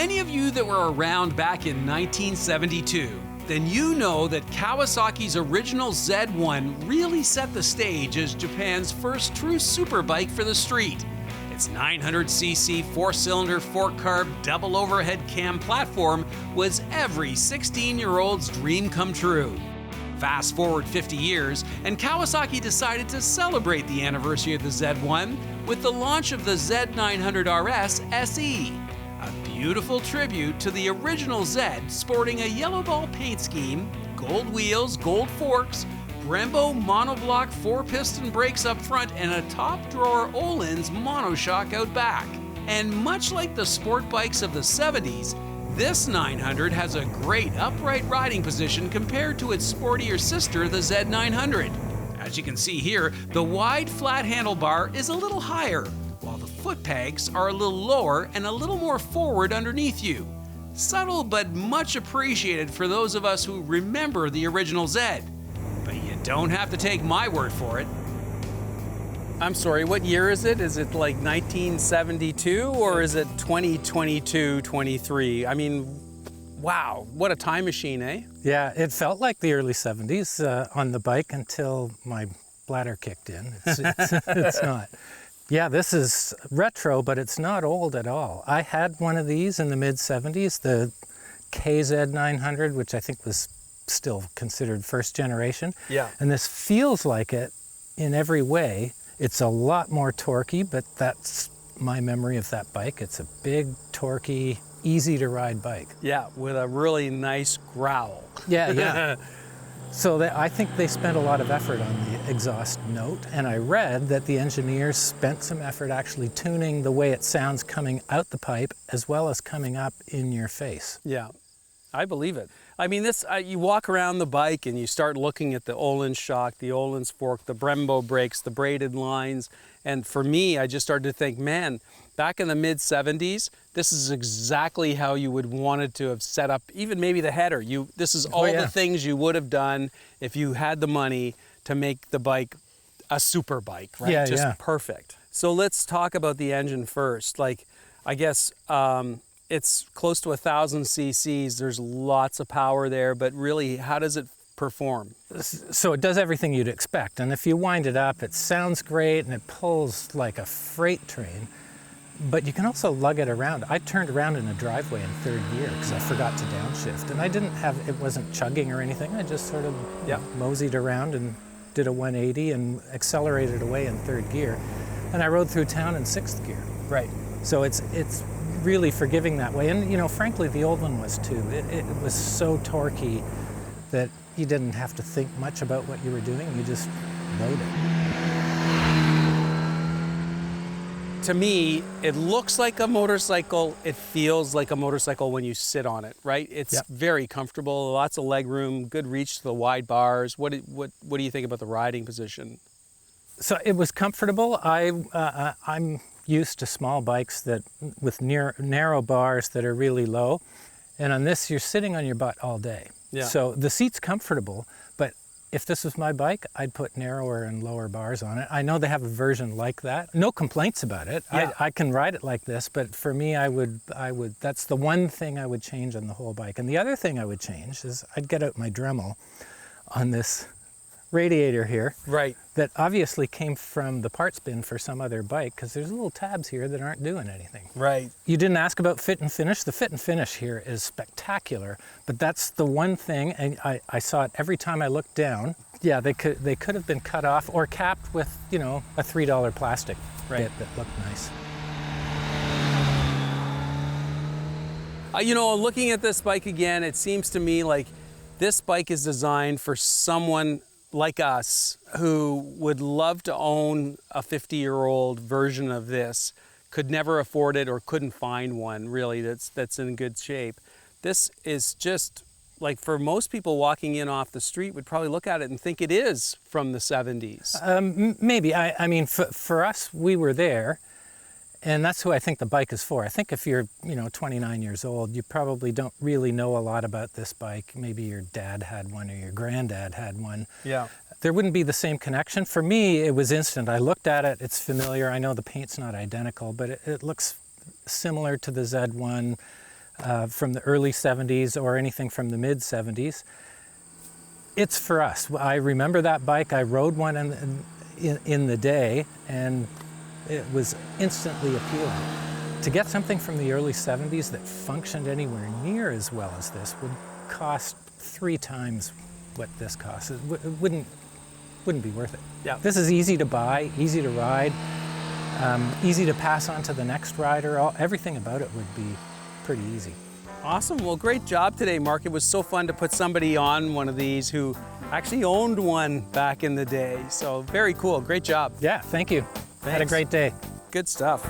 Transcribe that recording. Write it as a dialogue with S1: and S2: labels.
S1: any of you that were around back in 1972, then you know that Kawasaki's original Z1 really set the stage as Japan's first true superbike for the street. Its 900cc four-cylinder fork-carb double overhead cam platform was every 16-year-old's dream come true. Fast forward 50 years, and Kawasaki decided to celebrate the anniversary of the Z1 with the launch of the Z900RS SE, a beautiful tribute to the original Z, sporting a yellow ball paint scheme, gold wheels, gold forks, Brembo monoblock 4-piston brakes up front, and a top-drawer Öhlins monoshock out back. And much like the sport bikes of the 70s, this 900 has a great upright riding position compared to its sportier sister, the Z900. As you can see here, the wide flat handlebar is a little higher, while the foot pegs are a little lower and a little more forward underneath you. Subtle but much appreciated for those of us who remember the original Z. But you don't have to take my word for it. I'm sorry, what year is it? Is it like 1972 or is it 2022, 23? I mean, wow, what a time machine, eh?
S2: Yeah, it felt like the early 70s on the bike until my bladder kicked in. It's not. Yeah, this is retro, but it's not old at all. I had one of these in the mid-70s, the KZ900, which I think was still considered first generation.
S1: Yeah.
S2: And this feels like it in every way. It's a lot more torquey, but that's my memory of that bike. It's a big, torquey, easy to ride bike.
S1: Yeah, with a really nice growl.
S2: Yeah, yeah. So I think they spent a lot of effort on the exhaust note, and I read that the engineers spent some effort actually tuning the way it sounds coming out the pipe as well as coming up in your face.
S1: Yeah, I believe it. I mean, this you walk around the bike and you start looking at the Öhlins shock, the Öhlins fork, the Brembo brakes, the braided lines, and for me, I just started to think, man, back in the mid-70s, this is exactly how you would wanted to have set up, even maybe the header. This is all the things you would have done if you had the money to make the bike a super bike, right?
S2: Yeah,
S1: just perfect. So let's talk about the engine first. Like, I guess it's close to 1,000 cc's. There's lots of power there, but really, how does it perform?
S2: So it does everything you'd expect, and if you wind it up, it sounds great and it pulls like a freight train, but you can also lug it around. I turned around in a driveway in third gear because I forgot to downshift, and it wasn't chugging or anything. I just sort of moseyed around and did a 180 and accelerated away in third gear, and I rode through town in sixth gear.
S1: Right.
S2: So it's really forgiving that way, and you know, frankly, the old one was too. It was so torquey that you didn't have to think much about what you were doing, you just rode it.
S1: To me, it looks like a motorcycle, it feels like a motorcycle when you sit on it, right? It's very comfortable, lots of leg room, good reach to the wide bars. What do you think about the riding position?
S2: So it was comfortable. I'm used to small bikes with narrow bars that are really low, and on this you're sitting on your butt all day.
S1: Yeah.
S2: So the seat's comfortable, but if this was my bike, I'd put narrower and lower bars on it. I know they have a version like that. No complaints about it.
S1: Yeah.
S2: I can ride it like this, but for me, I would. That's the one thing I would change on the whole bike. And the other thing I would change is I'd get out my Dremel on this radiator here.
S1: Right.
S2: That obviously came from the parts bin for some other bike, because there's little tabs here that aren't doing anything.
S1: Right.
S2: You didn't ask about fit and finish. The fit and finish here is spectacular, but that's the one thing, and I saw it every time I looked down. Yeah, they could have been cut off or capped with, you know, a $3 plastic bit that looked nice.
S1: You know, looking at this bike again, it seems to me like this bike is designed for someone like us who would love to own a 50-year-old version of this, could never afford it or couldn't find one really that's in good shape. This is just like, for most people walking in off the street would probably look at it and think it is from the 70s.
S2: Maybe. I mean, for us, we were there, and that's who I think the bike is for. I think if you're, 29 years old, you probably don't really know a lot about this bike. Maybe your dad had one or your granddad had one.
S1: Yeah.
S2: There wouldn't be the same connection. For me, it was instant. I looked at it, it's familiar. I know the paint's not identical, but it looks similar to the Z1. from the early 70s or anything from the mid 70s. It's for us. I remember that bike. I rode one in the day, and it was instantly appealing. To get something from the early 70s that functioned anywhere near as well as this would cost 3 times what this costs. It wouldn't be worth it.
S1: Yeah.
S2: This is easy to buy, easy to ride, easy to pass on to the next rider. Everything about it would be pretty easy.
S1: Awesome. Well, great job today, Mark. It was so fun to put somebody on one of these who actually owned one back in the day. So very cool. Great job.
S2: Yeah, thank you. Had a great day.
S1: Good stuff.